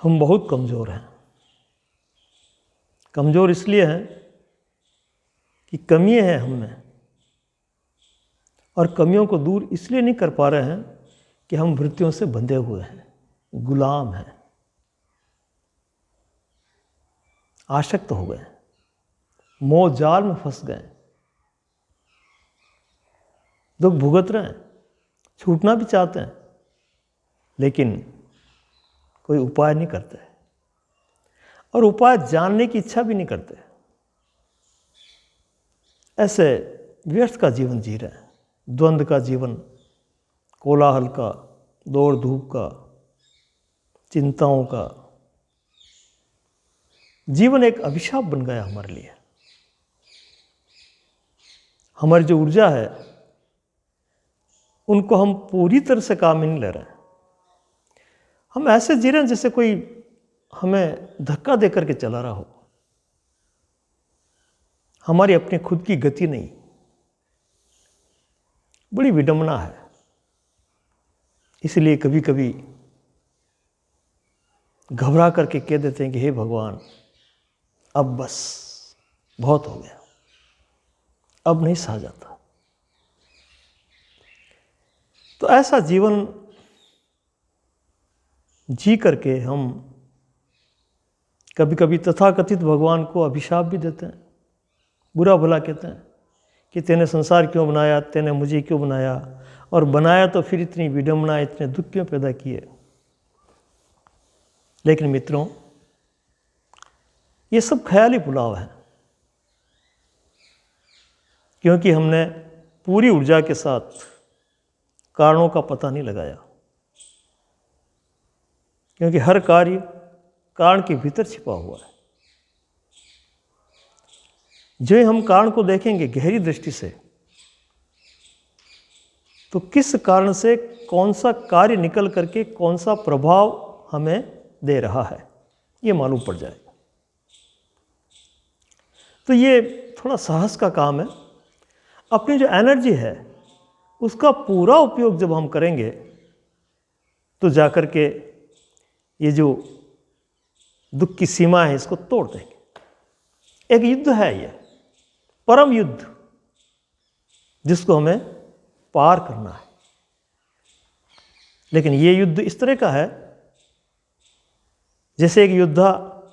हम बहुत कमज़ोर हैं। कमज़ोर इसलिए हैं कि कमियां हैं हम में, और कमियों को दूर इसलिए नहीं कर पा रहे हैं कि हम वृत्तियों से बंधे हुए हैं, गुलाम हैं, आसक्त हो गए, मोह जाल में फंस गए, दुख भुगत रहे हैं, छूटना भी चाहते हैं लेकिन कोई उपाय नहीं करते, और उपाय जानने की इच्छा भी नहीं करते। ऐसे व्यर्थ का जीवन जी रहे हैं, द्वंद्व का जीवन, कोलाहल का, दौड़ धूप का, चिंताओं का जीवन एक अभिशाप बन गया हमारे लिए। हमारी जो ऊर्जा है उनको हम पूरी तरह से काम नहीं ले रहे हैं। हम ऐसे जी रहे हैं जैसे कोई हमें धक्का दे करके चला रहा हो। हमारी अपनी खुद की गति नहीं, बड़ी विडंबना है। इसलिए कभी कभी घबरा करके कह देते हैं कि हे भगवान, अब बस बहुत हो गया, अब नहीं सहा जाता। तो ऐसा जीवन जी करके हम कभी कभी तथाकथित भगवान को अभिशाप भी देते हैं, बुरा भला कहते हैं कि तूने संसार क्यों बनाया, तूने मुझे क्यों बनाया, और बनाया तो फिर इतनी विडंबना, इतने दुख क्यों पैदा किए। लेकिन मित्रों, ये सब ख्याली पुलाव है, क्योंकि हमने पूरी ऊर्जा के साथ कारणों का पता नहीं लगाया। क्योंकि हर कार्य कारण के भीतर छिपा हुआ है। जो हम कारण को देखेंगे गहरी दृष्टि से, तो किस कारण से कौन सा कार्य निकल करके कौन सा प्रभाव हमें दे रहा है, ये मालूम पड़ जाएगा। तो ये थोड़ा साहस का काम है। अपनी जो एनर्जी है उसका पूरा उपयोग जब हम करेंगे तो जाकर के ये जो दुख की सीमा है इसको तोड़ देंगे। एक युद्ध है, ये परम युद्ध, जिसको हमें पार करना है। लेकिन ये युद्ध इस तरह का है जैसे एक योद्धा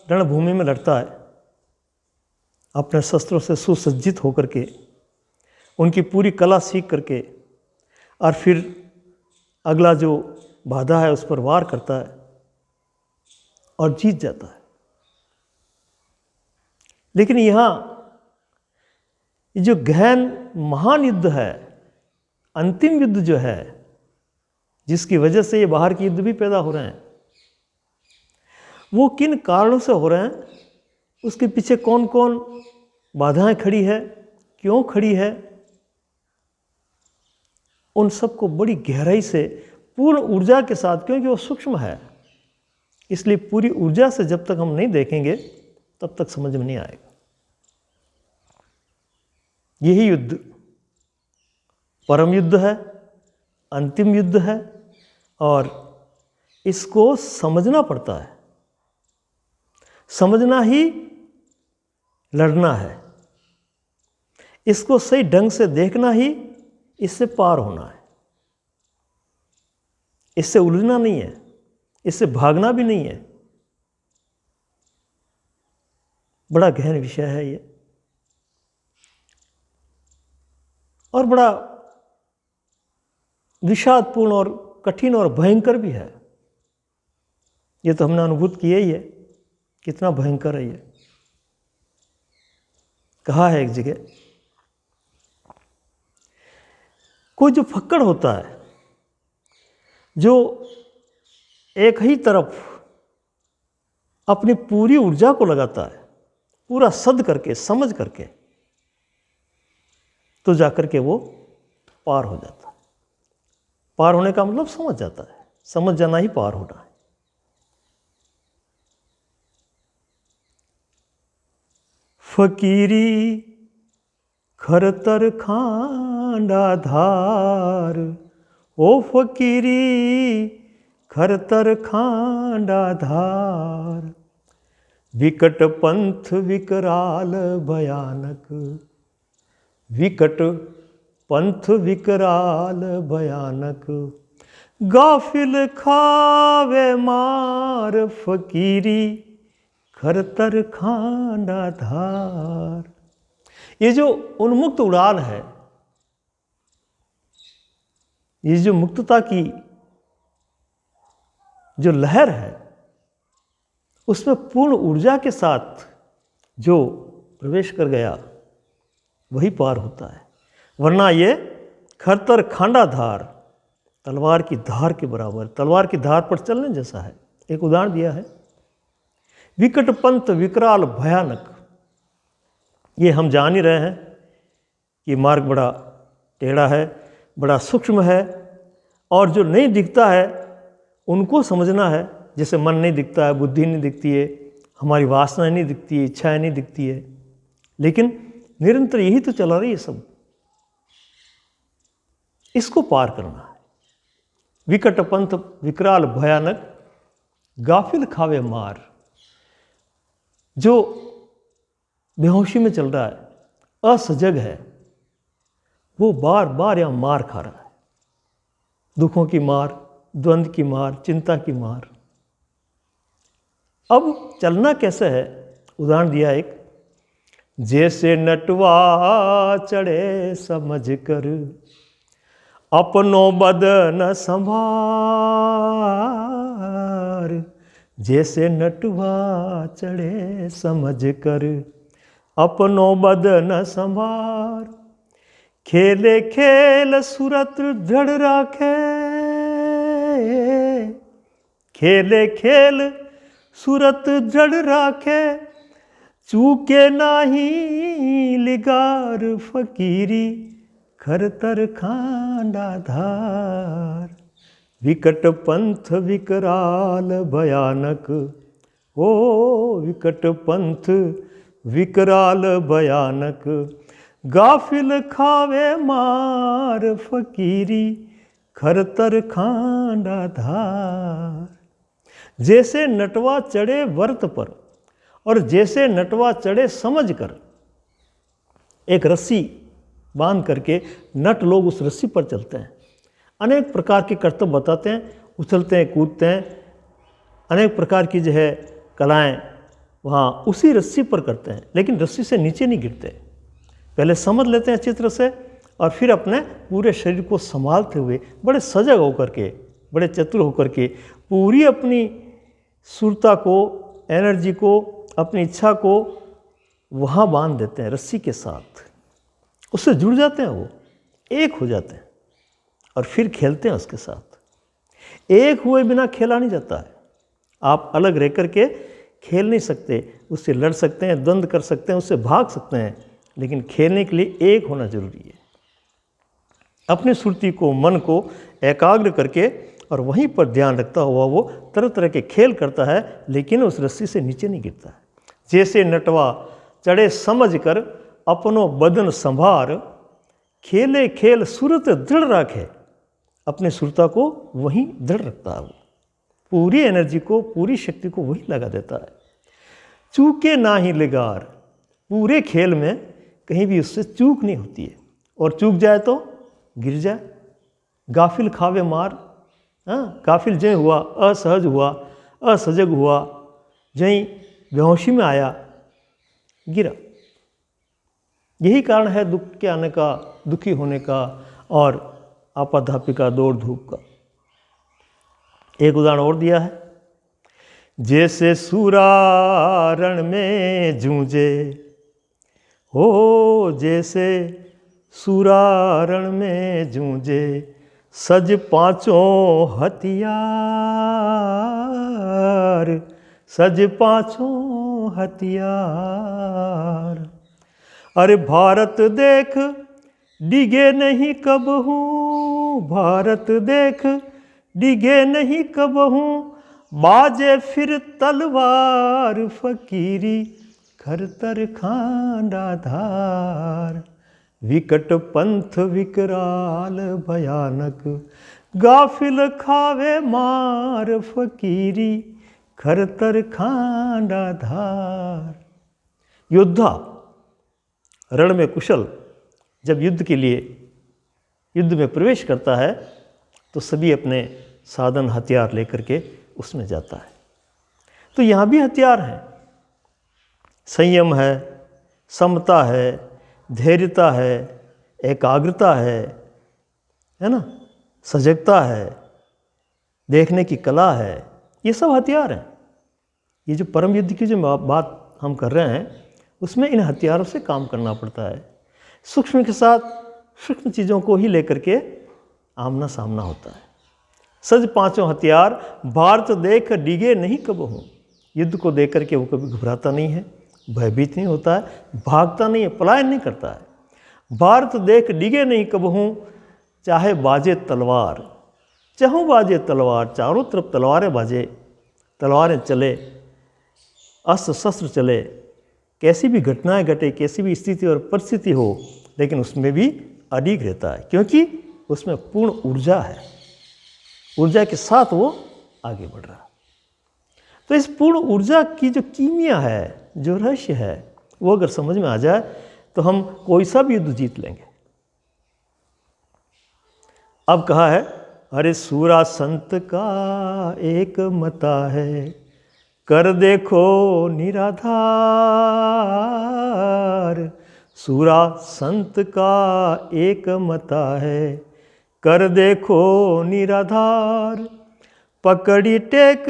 रणभूमि में लड़ता है, अपने शस्त्रों से सुसज्जित होकर के, उनकी पूरी कला सीख करके, और फिर अगला जो बाधा है उस पर वार करता है और जीत जाता है। लेकिन यहाँ जो गहन महान युद्ध है, अंतिम युद्ध जो है, जिसकी वजह से ये बाहर के युद्ध भी पैदा हो रहे हैं, वो किन कारणों से हो रहे हैं, उसके पीछे कौन कौन बाधाएं खड़ी है, क्यों खड़ी है, उन सबको बड़ी गहराई से पूर्ण ऊर्जा के साथ, क्योंकि वो सूक्ष्म है, इसलिए पूरी ऊर्जा से जब तक हम नहीं देखेंगे तब तक समझ में नहीं आएगा। यही युद्ध परम युद्ध है, अंतिम युद्ध है, और इसको समझना पड़ता है। समझना ही लड़ना है, इसको सही ढंग से देखना ही इससे पार होना है। इससे उलझना नहीं है, इससे भागना भी नहीं है। बड़ा गहन विषय है ये, और बड़ा विषादपूर्ण और कठिन और भयंकर भी है। ये तो हमने अनुभूत किया ही है, कितना भयंकर है ये। कहा है एक जगह, कोई जो फक्कड़ होता है, जो एक ही तरफ अपनी पूरी ऊर्जा को लगाता है, पूरा सद करके, समझ करके, तो जाकर के वो पार हो जाता है। पार होने का मतलब समझ जाता है, समझ जाना ही पार होना है। फकीरी खरतर खांडा धार, ओ फकीरी खरतर खांडा धार। विकट पंथ विकराल भयानक, विकट पंथ विकराल भयानक। गाफिल खावे मार फकीरी, खरतर खांडा धार। ये जो उन्मुक्त उड़ान है, ये जो मुक्तता की जो लहर है, उसमें पूर्ण ऊर्जा के साथ जो प्रवेश कर गया वही पार होता है। वरना ये खरतर खांडा धार, तलवार की धार के बराबर, तलवार की धार पर चलने जैसा है। एक उदाहरण दिया है, विकट पंथ विकराल भयानक। ये हम जान ही रहे हैं कि मार्ग बड़ा टेढ़ा है, बड़ा सूक्ष्म है, और जो नहीं दिखता है उनको समझना है। जैसे मन नहीं दिखता है, बुद्धि नहीं दिखती है, हमारी वासना नहीं दिखती है, इच्छाएं नहीं दिखती है, लेकिन निरंतर यही तो चला रही है सब। इसको पार करना है। विकट पंथ विकराल भयानक, गाफिल खावे मार। जो बेहोशी में चल रहा है, असजग है, वो बार बार यहां मार खा रहा है। दुखों की मार, द्वंद्व की मार, चिंता की मार। अब चलना कैसे है? उदाहरण दिया एक, जैसे नटवा चढ़े समझ कर, अपनो बदन संभार। जैसे नटवा चढ़े समझ कर, अपनो बदन संभार। खेले खेल सूरत दृढ़ राखे, खेले खेल सूरत दृढ़ राखे। चूके नाही लिगार फकीरी, खरतर खांडा धार। विकट पंथ विकराल भयानक, ओ विकट पंथ विकराल भयानक। गाफिल खावे मार फकीरी, खरतर खांडा धार। जैसे नटवा चढ़े वर्त पर, और जैसे नटवा चढ़े समझ कर। एक रस्सी बांध करके नट लोग उस रस्सी पर चलते हैं, अनेक प्रकार के कर्तव्य बताते हैं, उछलते हैं, कूदते हैं, अनेक प्रकार की जो है कलाएं वहाँ उसी रस्सी पर करते हैं, लेकिन रस्सी से नीचे नहीं गिरते। पहले समझ लेते हैं चित्र से, और फिर अपने पूरे शरीर को संभालते हुए, बड़े सजग होकर के, बड़े चतुर होकर के, पूरी अपनी सुरता को, एनर्जी को, अपनी इच्छा को वहाँ बांध देते हैं रस्सी के साथ। उससे जुड़ जाते हैं, वो एक हो जाते हैं, और फिर खेलते हैं उसके साथ। एक हुए बिना खेला नहीं जाता है। आप अलग रह कर के खेल नहीं सकते, उससे लड़ सकते हैं, द्वंद्व कर सकते हैं, उससे भाग सकते हैं, लेकिन खेलने के लिए एक होना जरूरी है। अपनी सुरती को, मन को एकाग्र करके और वहीं पर ध्यान रखता हुआ वो तरह तरह के खेल करता है, लेकिन उस रस्सी से नीचे नहीं गिरता है। जैसे नटवा चढ़े समझ कर, अपनो बदन संभार। खेले खेल सूरत दृढ़ राखे। अपने सुरता को वहीं दृढ़ रखता है, वो पूरी एनर्जी को, पूरी शक्ति को वहीं लगा देता है। चूके ना ही लिगार। पूरे खेल में कहीं भी उससे चूक नहीं होती है, और चूक जाए तो गिर जाए। गाफिल खावे मार। हाँ, गाफिल जय हुआ, असहज हुआ, असजग हुआ, जहीं बेहोशी में आया, गिरा। यही कारण है दुख के आने का, दुखी होने का, और आपाधापी का, दौड़ धूप का। एक उदाहरण और दिया है, जैसे सूरा रण में जूझे, हो जैसे सूरा रण में जूझे। सज पांचों हथियार, सज पांचों हथियार। अरे भारत देख डिगे नहीं कबहू, भारत देख डिगे नहीं कबहू। बाजे फिर तलवार फकीरी, खरतर खांडा धार। विकट पंथ विकराल भयानक। गाफिल खावे मार फकीरी, खरतर खांडा धार। योद्धा रण में कुशल जब युद्ध के लिए युद्ध में प्रवेश करता है तो सभी अपने साधन हथियार लेकर के उसमें जाता है। तो यहाँ भी हथियार हैं, संयम है, समता है, धैर्यता है, एकाग्रता है ना, सजगता है, देखने की कला है, ये सब हथियार हैं। ये जो परम युद्ध की जो बात हम कर रहे हैं उसमें इन हथियारों से काम करना पड़ता है। सूक्ष्म के साथ सूक्ष्म चीज़ों को ही लेकर के आमना सामना होता है। सज पांचों हथियार भारत देख डिगे नहीं कब हूँ। युद्ध को देख करके वो कभी घबराता नहीं है, भयभीत नहीं होता है, भागता नहीं है, पलायन नहीं करता है। भारत देख डिगे नहीं कब हूँ, चाहे बाजे तलवार, चाहूँ बाजे तलवार, चारों तरफ तलवारें बाजे, तलवारें चले, अस्त्र शस्त्र चले, कैसी भी घटनाएं घटे, कैसी भी स्थिति और परिस्थिति हो, लेकिन उसमें भी अडिग रहता है, क्योंकि उसमें पूर्ण ऊर्जा है, ऊर्जा के साथ वो आगे बढ़ रहा है। तो इस पूर्ण ऊर्जा की जो कीमिया है, जो रहस्य है, वो अगर समझ में आ जाए तो हम कोई सा भी युद्ध जीत लेंगे। अब कहा है, अरे सूरा संत का एक मता है, कर देखो निराधार। सूरा संत का एक मता है, कर देखो निराधार। पकड़ी टेक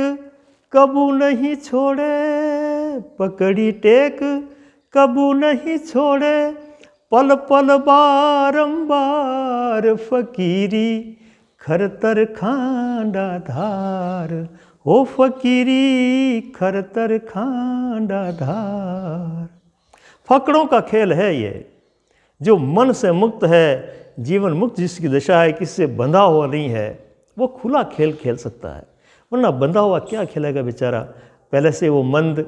कबू नहीं छोड़े, पकड़ी टेक कबू नहीं छोड़े, पल पल बारंबार फकीरी, खरतर खांडा धार। ओ फकीरी, खरतर खांडा धार। फकड़ों का खेल है ये, जो मन से मुक्त है, जीवन मुक्त जिसकी दशा है, किससे बंधा हुआ नहीं है, वो खुला खेल खेल सकता है। वरना बंधा हुआ क्या खेलेगा बेचारा, पहले से वो मंद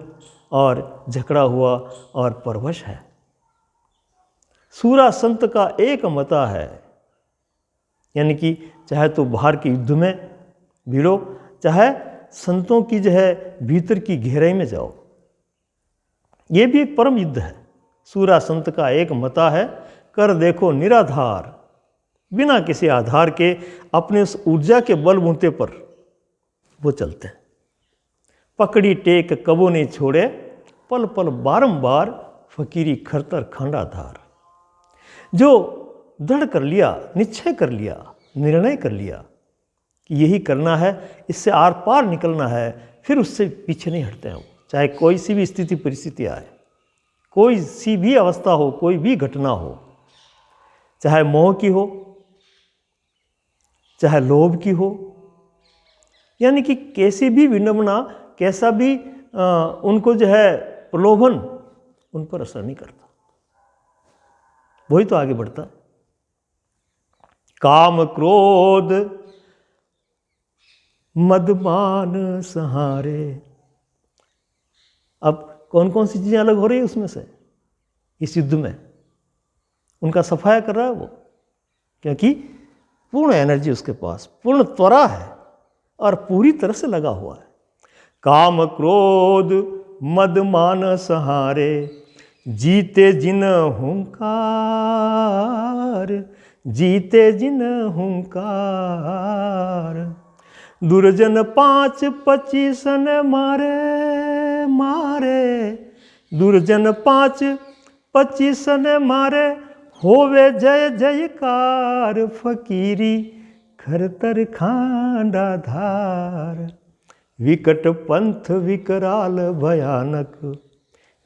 और झकड़ा हुआ और परवश है। सूरा संत का एक मता है, यानी कि चाहे तो बाहर के युद्ध में भिड़ो, चाहे संतों की जो है भीतर की गहराई में जाओ, ये भी एक परम युद्ध है। सूरा संत का एक मता है, कर देखो निराधार। बिना किसी आधार के अपने उस ऊर्जा के बलबूते पर वो चलते हैं। पकड़ी टेक कबो नहीं छोड़े, पल पल बारंबार फकीरी, खरतर खांडा धार। जो दृढ़ कर लिया, निश्चय कर लिया, निर्णय कर लिया कि यही करना है, इससे आर पार निकलना है, फिर उससे पीछे नहीं हटते हैं वो, चाहे कोई सी भी स्थिति परिस्थिति आए, कोई सी भी अवस्था हो, कोई भी घटना हो, चाहे मोह की हो, चाहे लोभ की हो, यानी कि कैसी भी विडंबना, कैसा भी उनको जो है प्रलोभन उन पर असर नहीं करता, वही तो आगे बढ़ता है। काम क्रोध मदमान सहारे। अब कौन कौन सी चीज़ें अलग हो रही है उसमें से इस युद्ध में, उनका सफाया कर रहा है वो, क्योंकि पूर्ण एनर्जी उसके पास, पूर्ण त्वरा है और पूरी तरह से लगा हुआ है। काम क्रोध मद मान सहारे, जीते जिन हुंकार, जीते जिन हुंकार। दुर्जन 5-25 ने मारे मारे, दुर्जन 5-25 ने मारे, होवे जय जयकार फकीरी, खरतर खांडा धार। विकट पंथ विकराल भयानक,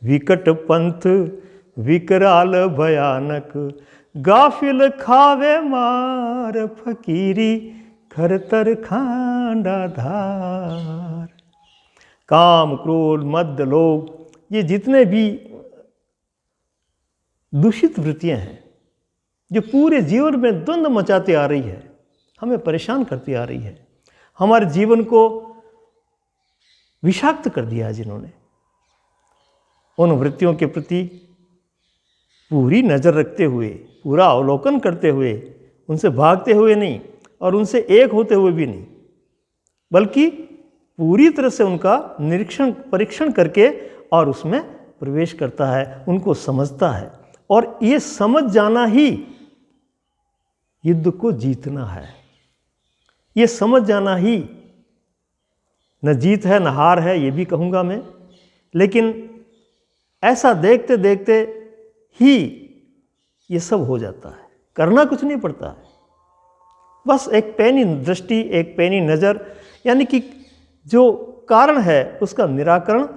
विकट पंथ विकराल भयानक, गाफिल खावे मार फकीरी, खरतर खांडा धार। काम क्रोध मद लोभ, ये जितने भी दूषित वृत्तियां हैं जो पूरे जीवन में द्वंद्व मचाती आ रही है, हमें परेशान करती आ रही है, हमारे जीवन को विषाक्त कर दिया है जिन्होंने, उन वृत्तियों के प्रति पूरी नज़र रखते हुए, पूरा अवलोकन करते हुए, उनसे भागते हुए नहीं, और उनसे एक होते हुए भी नहीं, बल्कि पूरी तरह से उनका निरीक्षण परीक्षण करके और उसमें प्रवेश करता है, उनको समझता है। और ये समझ जाना ही युद्ध को जीतना है। ये समझ जाना ही न जीत है न हार है, ये भी कहूँगा मैं, लेकिन ऐसा देखते देखते ही ये सब हो जाता है। करना कुछ नहीं पड़ता है, बस एक पैनी दृष्टि, एक पैनी नज़र, यानी कि जो कारण है उसका निराकरण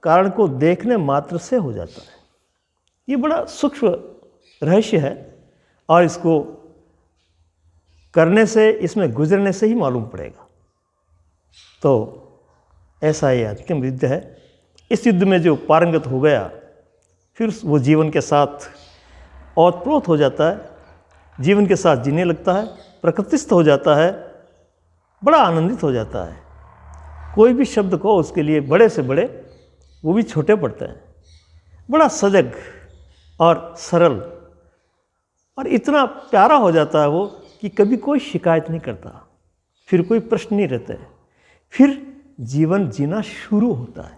कारण को देखने मात्र से हो जाता है। ये बड़ा सूक्ष्म रहस्य है और इसको करने से, इसमें गुजरने से ही मालूम पड़ेगा। तो ऐसा ये अंतिम युद्ध है। इस युद्ध में जो पारंगत हो गया, फिर वो जीवन के साथ ओतप्रोत हो जाता है, जीवन के साथ जीने लगता है, प्रकृतिस्थ हो जाता है, बड़ा आनंदित हो जाता है। कोई भी शब्द को उसके लिए बड़े से बड़े, वो भी छोटे पड़ते हैं। बड़ा सजग और सरल और इतना प्यारा हो जाता है वो कि कभी कोई शिकायत नहीं करता, फिर कोई प्रश्न नहीं रहता है, फिर जीवन जीना शुरू होता है।